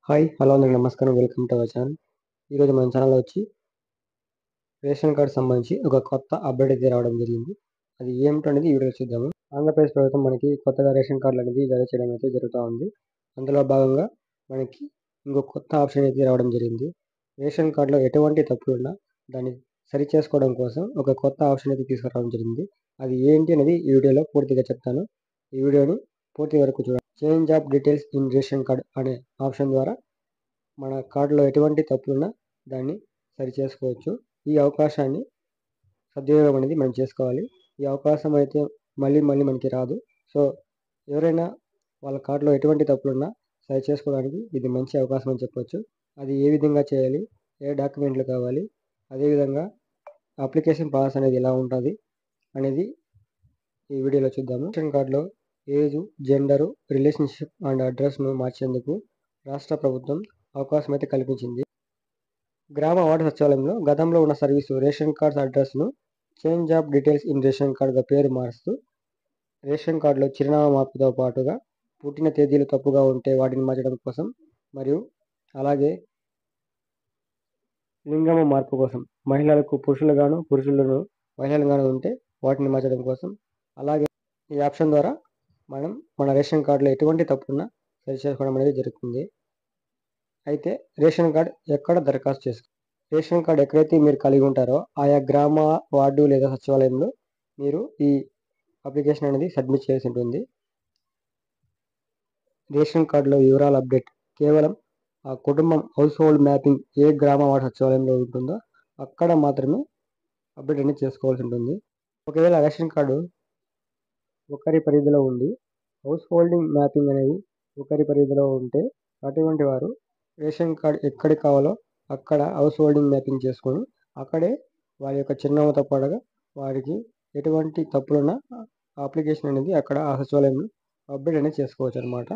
Hi! Hello అందరికి నమస్కారం. Welcome to our channel. ఈరోజు మన ఛానల్‌లో వచ్చి రేషన్ కార్డ్ సంబంధించి ఒక కొత్త అప్డేట్ అయితే రావడం జరిగింది. అది ఏమిటో అనేది ఈ వీడియోలో చూద్దాము. ఆంధ్రప్రదేశ్ ప్రభుత్వం మనకి కొత్తగా రేషన్ కార్డులు అనేది జారీ చేయడం అయితే జరుగుతా ఉంది. అందులో భాగంగా మనకి ఇంకో కొత్త ఆప్షన్ అయితే రావడం జరిగింది. రేషన్ కార్డ్‌లో ఎటువంటి తప్పులున్నా దాన్ని సరిచేసుకోవడం కోసం ఒక కొత్త ఆప్షన్ అయితే తీసుకురావడం జరిగింది. అది ఏంటి అనేది ఈ వీడియోలో పూర్తిగా చెప్తాను. ఈ వీడియోని పూర్తి వరకు చూడండి. Change of details in ration card అనే ఆప్షన్ ద్వారా మన కార్డులో ఎటువంటి తప్పులున్నా దాన్ని సరిచేసుకోవచ్చు. ఈ అవకాశాన్ని సద్వినియోగం అనేది మనం చేసుకోవాలి. ఈ అవకాశం అయితే మళ్ళీ మనకి రాదు. సో, ఎవరైనా వాళ్ళ కార్డులో ఎటువంటి తప్పులున్నా సరిచేసుకోవడానికి ఇది మంచి అవకాశం అని చెప్పొచ్చు. అది ఏ విధంగా చేయాలి? ఏ డాక్యుమెంట్లు కావాలి? అదేవిధంగా అప్లికేషన్ ప్రాసెస్ అనేది ఎలా ఉంటది? అనేది ఈ వీడియోలో చూద్దాము. రేషన్ కార్డులో ఏజు, జెండరు, రిలేషన్‌షిప్ అండ్ అడ్రస్‌ను మార్చేందుకు రాష్ట్ర ప్రభుత్వం అవకాశం అయితే కల్పించింది. గ్రామ వార్డు సచివాలయంలో గతంలో ఉన్న సర్వీసు రేషన్ కార్డ్స్ అడ్రస్‌ను change of details in ration కార్డ్‌గా పేరు మారుస్తూ రేషన్ కార్డులో చిరునామా మార్పుతో పాటుగా పుట్టిన తేదీలు తప్పుగా ఉంటే వాటిని మార్చడం కోసం మరియు అలాగే లింగము మార్పు కోసం మహిళలకు పురుషులుగాను, పురుషులను మహిళలుగాను ఉంటే వాటిని మార్చడం కోసం అలాగే ఈ ఆప్షన్ ద్వారా మనం మన రేషన్ కార్డులో ఎటువంటి తప్పున్నా సరిచేసుకోవడం అనేది జరుగుతుంది. అయితే రేషన్ కార్డ్ ఎక్కడ దరఖాస్తు చేసుకోవాలి? రేషన్ కార్డ్ ఎక్కడైతే మీరు కలిగి ఉంటారో ఆయా గ్రామ, వార్డు లేదా సచివాలయంలో మీరు ఈ అప్లికేషన్ అనేది సబ్మిట్ చేయాల్సి ఉంటుంది. రేషన్ కార్డులో వివరాల అప్డేట్ కేవలం ఆ కుటుంబం హౌస్ హోల్డ్ మ్యాపింగ్ ఏ గ్రామ, వార్డు సచివాలయంలో ఉంటుందో అక్కడ మాత్రమే అప్డేట్ అనేది చేసుకోవాల్సి ఉంటుంది. ఒకవేళ రేషన్ కార్డు ఒకరి పరిధిలో ఉండి హౌస్ హోల్డింగ్ మ్యాపింగ్ అనేది ఒకరి పరిధిలో ఉంటే అటువంటి వారు రేషన్ కార్డ్ ఎక్కడికి కావాలో అక్కడ హౌస్ హోల్డింగ్ మ్యాపింగ్ చేసుకొని అక్కడే వారి యొక్క చిరునామాతో పాటుగా వారికి ఎటువంటి తప్పులున్నా అప్లికేషన్ అనేది అక్కడ ఆ సచివాలయంలో అప్డేట్ అనేది చేసుకోవచ్చు అనమాట.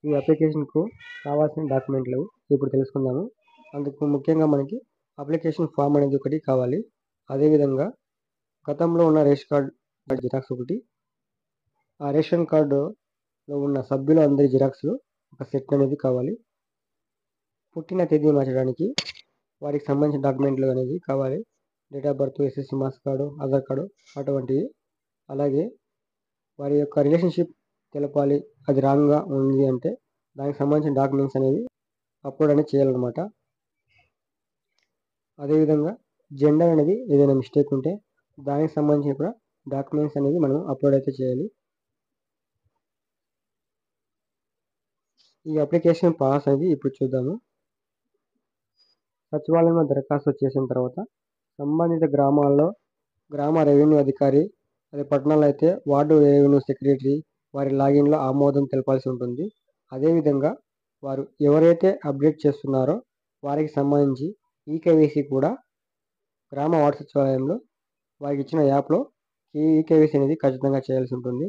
ఈ అప్లికేషన్కు కావాల్సిన డాక్యుమెంట్లు ఇప్పుడు తెలుసుకుందాము. అందుకు ముఖ్యంగా మనకి అప్లికేషన్ ఫామ్ అనేది ఒకటి కావాలి. అదేవిధంగా గతంలో ఉన్న రేషన్ కార్డ్ జిరాక్స్ ఒకటి, ఆ రేషన్ కార్డులో ఉన్న సభ్యుల అందరి జిరాక్స్లు ఒక సెట్ అనేది కావాలి. పుట్టిన తేదీ మార్చడానికి వారికి సంబంధించిన డాక్యుమెంట్లు అనేది కావాలి. Date of birth, SSC marks card, Aadhaar card అటువంటివి. అలాగే వారి యొక్క రిలేషన్షిప్ తెలపాలి. అది రాంగ్గా ఉంది అంటే దానికి సంబంధించిన డాక్యుమెంట్స్ అనేవి అప్లోడ్ అనేది చేయాలన్నమాట. అదేవిధంగా జెండర్ అనేది ఏదైనా మిస్టేక్ ఉంటే దానికి సంబంధించిన కూడా డాక్యుమెంట్స్ అనేవి మనం అప్లోడ్ అయితే చేయాలి. ఈ అప్లికేషన్ ప్రాసెస్ అనేది ఇప్పుడు చూద్దాము. సచివాలయంలో దరఖాస్తు చేసిన తర్వాత సంబంధిత గ్రామాల్లో గ్రామ రెవెన్యూ అధికారి, అదే పట్టణాల్లో అయితే వార్డు రెవెన్యూ సెక్రటరీ వారి లాగిన్లో ఆమోదం తెలపాల్సి ఉంటుంది. అదేవిధంగా వారు ఎవరైతే అప్డేట్ చేస్తున్నారో వారికి సంబంధించి ఈకేవైసీ కూడా గ్రామ వార్డు సచివాలయంలో వారికి ఇచ్చిన యాప్లో ఈకేవైసీ అనేది ఖచ్చితంగా చేయాల్సి ఉంటుంది.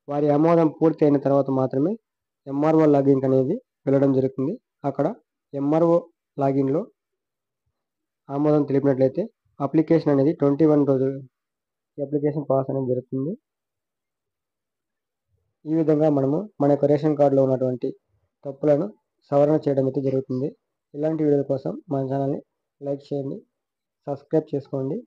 వారి ఆమోదం పూర్తి అయిన తర్వాత మాత్రమే ఎంఆర్ఓ లాగిన్ అనేది వెళ్ళడం జరుగుతుంది. అక్కడ ఎంఆర్ఓ లాగిన్లో ఆమోదం తెలిపినట్లయితే అప్లికేషన్ అనేది 21 రోజులు ఈ అప్లికేషన్ ప్రాసెస్ అనేది జరుగుతుంది. ఈ విధంగా మనము మన యొక్క రేషన్ కార్డులో ఉన్నటువంటి తప్పులను సవరణ చేయడం అయితే జరుగుతుంది. ఇలాంటి వీడియోల కోసం మన ఛానల్ని లైక్ చేయండి, సబ్స్క్రైబ్ చేసుకోండి.